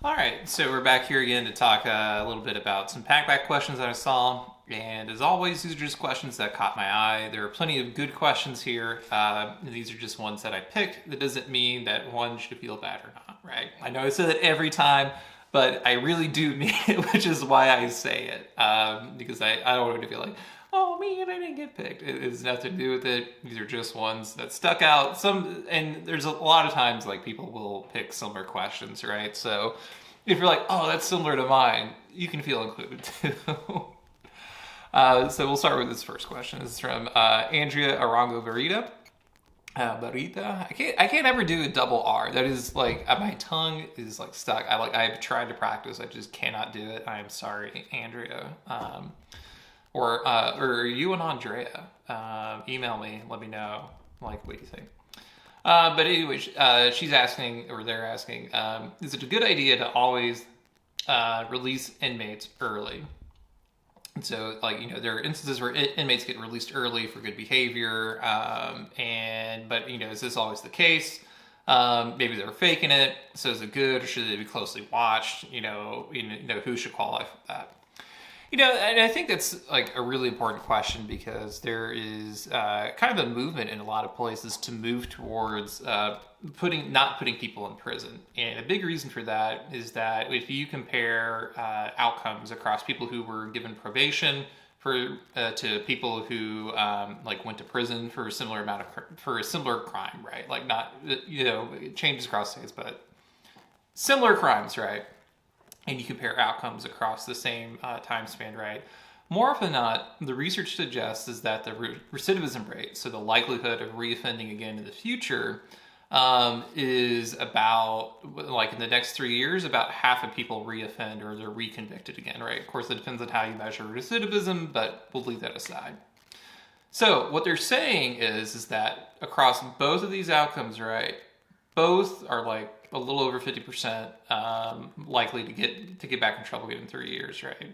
All right, so we're back here again to talk a little bit about some Packback questions that I saw. And as always, these are just questions that caught my eye. There are plenty of good questions here. These are just ones that I picked. That doesn't mean that one should feel bad or not, right? I know I say that every time, but I really do mean it, which is why I say it. Because I don't want to feel like, oh man, I didn't get picked. It has nothing to do with it. These are just ones that stuck out. And there's a lot of times like people will pick similar questions, right? So if you're like, oh, that's similar to mine, you can feel included too. So we'll start with this first question. This is from Andrea Arango Barita. Barita. I can't ever do a double R. That is like my tongue is like stuck. I've tried to practice. I just cannot do it. I am sorry, Andrea. Or you and Andrea. Email me. Let me know. Like, what do you think? But anyway, she's asking, or they're asking, is it a good idea to always release inmates early? And so, like, there are instances where inmates get released early for good behavior, but is this always the case? Maybe they're faking it. So is it good, or should they be closely watched? Who should qualify for that? And I think that's like a really important question because there is kind of a movement in a lot of places to move towards not putting people in prison. And a big reason for that is that if you compare outcomes across people who were given probation to people who went to prison for a similar for a similar crime, right? Like not it changes across states, but similar crimes, right? And you compare outcomes across the same time span, right? More often than not, the research suggests is that the recidivism rate, so the likelihood of reoffending again in the future, is about, like in the next 3 years, about half of people reoffend or they're reconvicted again, right? Of course, it depends on how you measure recidivism, but we'll leave that aside. So what they're saying is that across both of these outcomes, right, both are like a little over 50% likely to get back in trouble in 3 years, right?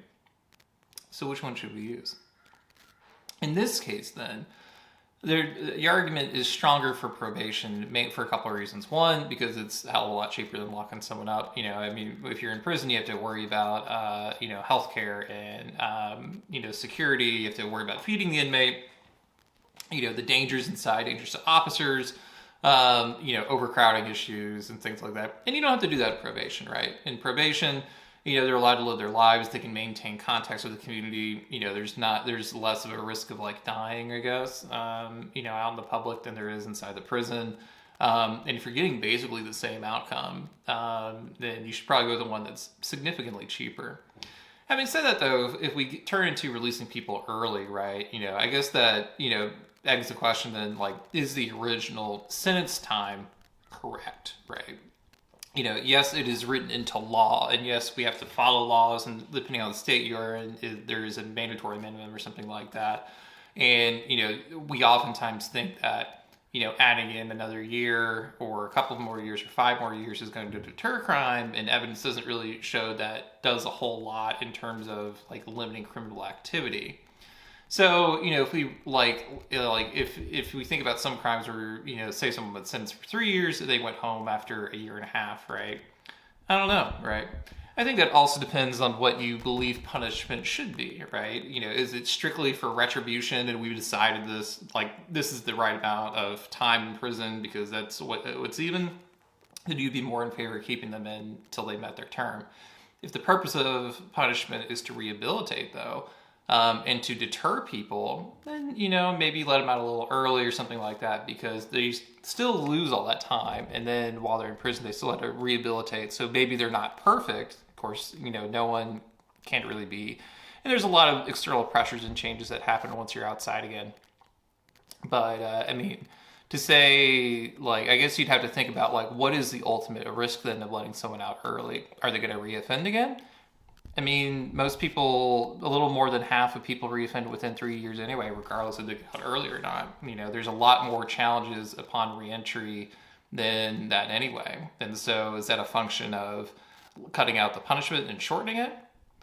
So which one should we use? In this case, then, the argument is stronger for probation for a couple of reasons. One, because it's a hell of a lot cheaper than locking someone up. If you're in prison, you have to worry about, healthcare and, security. You have to worry about feeding the inmate. The dangers inside, dangers to officers. Overcrowding issues and things like that. And you don't have to do that at probation, right? In probation, they're allowed to live their lives. They can maintain contacts with the community. There's less of a risk of like dying, I guess, out in the public than there is inside the prison. And if you're getting basically the same outcome, then you should probably go with the one that's significantly cheaper. Having said that, though, if we turn into releasing people early, right, I guess that, begs the question then, like, is the original sentence time correct, right? Yes, it is written into law, and yes, we have to follow laws, and depending on the state you're in, there is a mandatory minimum or something like that. And, we oftentimes think that, adding in another year or a couple more years or 5 more years is going to deter crime, and evidence doesn't really show that does a whole lot in terms of, like, limiting criminal activity. So, if we if we think about some crimes where, say someone was sentenced for 3 years, they went home after a year and a half, right? I don't know, right? I think that also depends on what you believe punishment should be, right? Is it strictly for retribution and we've decided this is the right amount of time in prison because that's what's even? Then you'd be more in favor of keeping them in until they met their term. If the purpose of punishment is to rehabilitate, though, and to deter people, then, maybe let them out a little early or something like that because they still lose all that time. And then while they're in prison, they still have to rehabilitate. So maybe they're not perfect. Of course, no one can't really be. And there's a lot of external pressures and changes that happen once you're outside again. But, to say, like, I guess you'd have to think about, like, what is the ultimate risk then of letting someone out early? Are they going to reoffend again? Most people, a little more than half of people reoffend within 3 years anyway, regardless if they got out early or not. There's a lot more challenges upon reentry than that anyway. And so is that a function of cutting out the punishment and shortening it?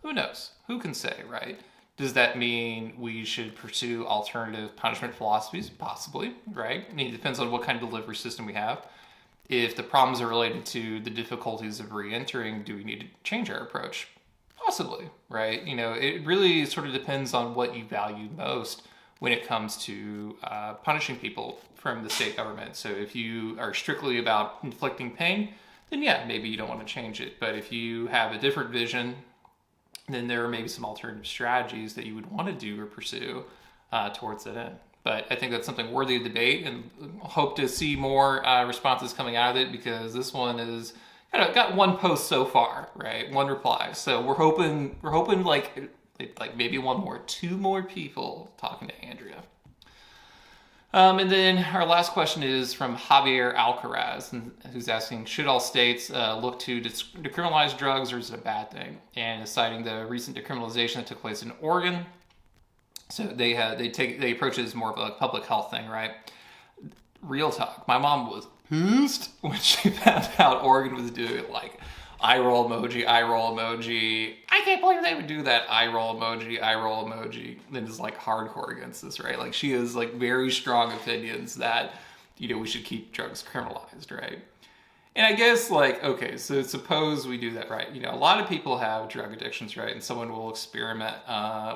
Who knows? Who can say, right? Does that mean we should pursue alternative punishment philosophies? Possibly, right? It depends on what kind of delivery system we have. If the problems are related to the difficulties of re-entering, do we need to change our approach? Possibly, right? It really sort of depends on what you value most when it comes to punishing people from the state government. So if you are strictly about inflicting pain, then yeah, maybe you don't want to change it. But if you have a different vision, then there are maybe some alternative strategies that you would want to do or pursue towards that end. But I think that's something worthy of debate, and hope to see more responses coming out of it, because this one is got one post so far, right? One reply. So we're hoping like maybe two more people talking to Andrea. And then our last question is from Javier Alcaraz, who's asking, should all states look to decriminalize drugs, or is it a bad thing? And is citing the recent decriminalization that took place in Oregon. So they approach it as more of a public health thing, right? Real talk. My mom was pissed when she found out Oregon was doing it, like eye roll emoji, eye roll emoji. I can't believe they would do that eye roll emoji, eye roll emoji. And is like hardcore against this, right? Like she has like very strong opinions that, we should keep drugs criminalized, right? And I guess like, okay, so suppose we do that, right? A lot of people have drug addictions, right? And someone will experiment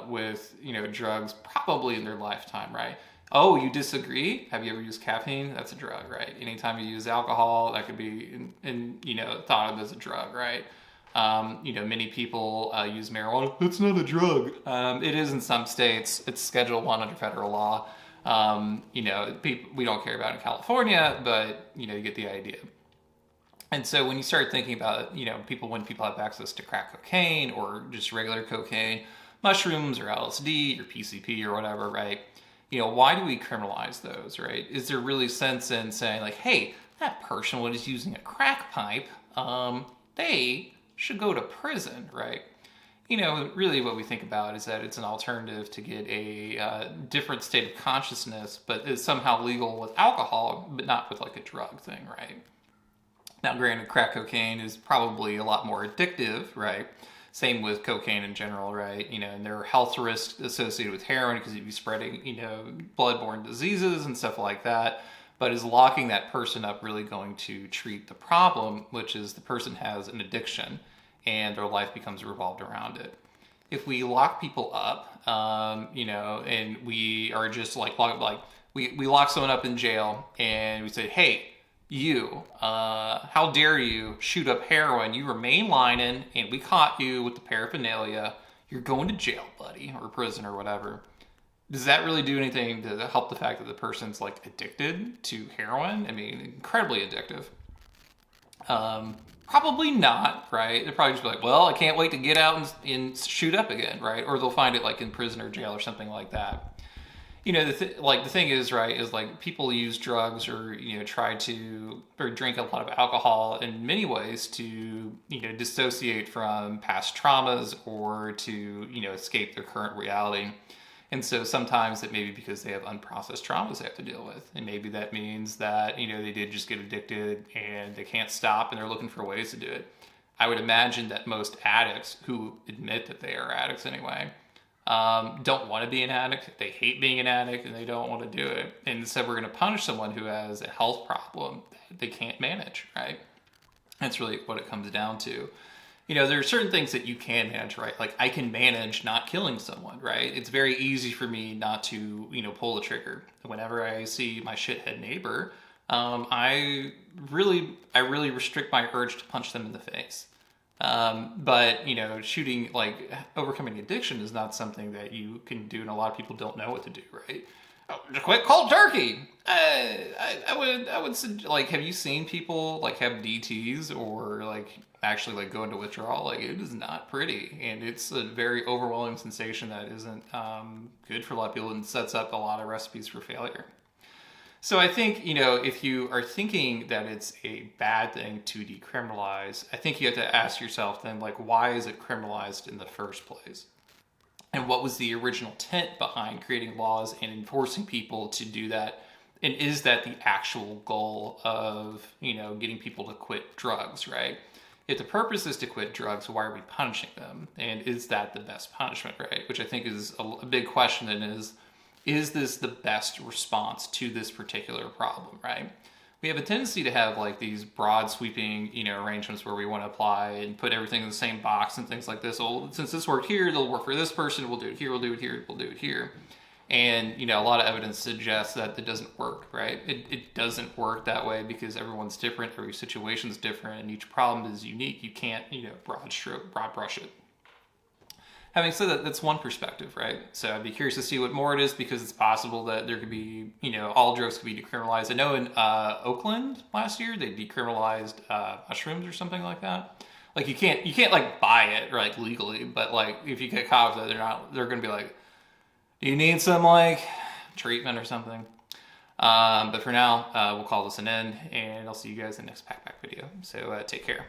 with, drugs probably in their lifetime, right? Oh, you disagree? Have you ever used caffeine? That's a drug, right? Anytime you use alcohol, that could be, thought of as a drug, right? Many people use marijuana. It's not a drug. It is in some states. It's Schedule 1 under federal law. People, we don't care about it in California, but, you get the idea. And so when you start thinking about, when people have access to crack cocaine or just regular cocaine, mushrooms or LSD or PCP or whatever, right? Why do we criminalize those, right? Is there really sense in saying like, hey, that person was using a crack pipe, they should go to prison, right? Really what we think about is that it's an alternative to get a different state of consciousness, but it's somehow legal with alcohol, but not with like a drug thing, right? Now, granted, crack cocaine is probably a lot more addictive, right? Same with cocaine in general, right? And there are health risks associated with heroin because you'd be spreading, bloodborne diseases and stuff like that. But is locking that person up really going to treat the problem, which is the person has an addiction and their life becomes revolved around it? If we lock people up, and we are just we lock someone up in jail and we say, hey, how dare you shoot up heroin? You were mainlining and we caught you with the paraphernalia. You're going to jail, buddy, or prison or whatever. Does that really do anything to help the fact that the person's like addicted to heroin? I mean, incredibly addictive. Probably not, right? They'll probably just be like, well, I can't wait to get out and shoot up again, right? Or they'll find it like in prison or jail or something like that. The thing is, right, is like people use drugs or, try to, or drink a lot of alcohol in many ways to, dissociate from past traumas or to, escape their current reality. And so sometimes it may be because they have unprocessed traumas they have to deal with. And maybe that means that, they did just get addicted and they can't stop and they're looking for ways to do it. I would imagine that most addicts who admit that they are addicts anyway, don't want to be an addict. They hate being an addict and they don't want to do it. And instead we're going to punish someone who has a health problem that they can't manage, right? That's really what it comes down to. There are certain things that you can manage, right? Like I can manage not killing someone, right? It's very easy for me not to, pull the trigger. Whenever I see my shithead neighbor, I really restrict my urge to punch them in the face. But shooting, like overcoming addiction is not something that you can do, and a lot of people don't know what to do, right? Oh, just quit cold turkey. I would like, have you seen people like have DTs or like actually like go into withdrawal? Like it is not pretty, and it's a very overwhelming sensation that isn't good for a lot of people and sets up a lot of recipes for failure. So I think, if you are thinking that it's a bad thing to decriminalize, I think you have to ask yourself then, like, why is it criminalized in the first place? And what was the original intent behind creating laws and enforcing people to do that? And is that the actual goal of, getting people to quit drugs, right? If the purpose is to quit drugs, why are we punishing them? And is that the best punishment, right? Which I think is a big question, and is this the best response to this particular problem, right? we have a tendency to have like these broad sweeping, arrangements where we want to apply and put everything in the same box and things like this. Well, since this worked here, it'll work for this person. We'll do it here. We'll do it here. We'll do it here. And, a lot of evidence suggests that it doesn't work, right? It doesn't work that way because everyone's different, every situation's different, and each problem is unique. You can't, broad brush it. Having said that, that's one perspective, right? So I'd be curious to see what more it is, because it's possible that there could be, all drugs could be decriminalized. I know in Oakland last year, they decriminalized mushrooms or something like that. Like you can't like buy it, right, legally, but like if you get caught with it, they're going to be like, do you need some like treatment or something? But for now, we'll call this an end, and I'll see you guys in the next Packback video. So take care.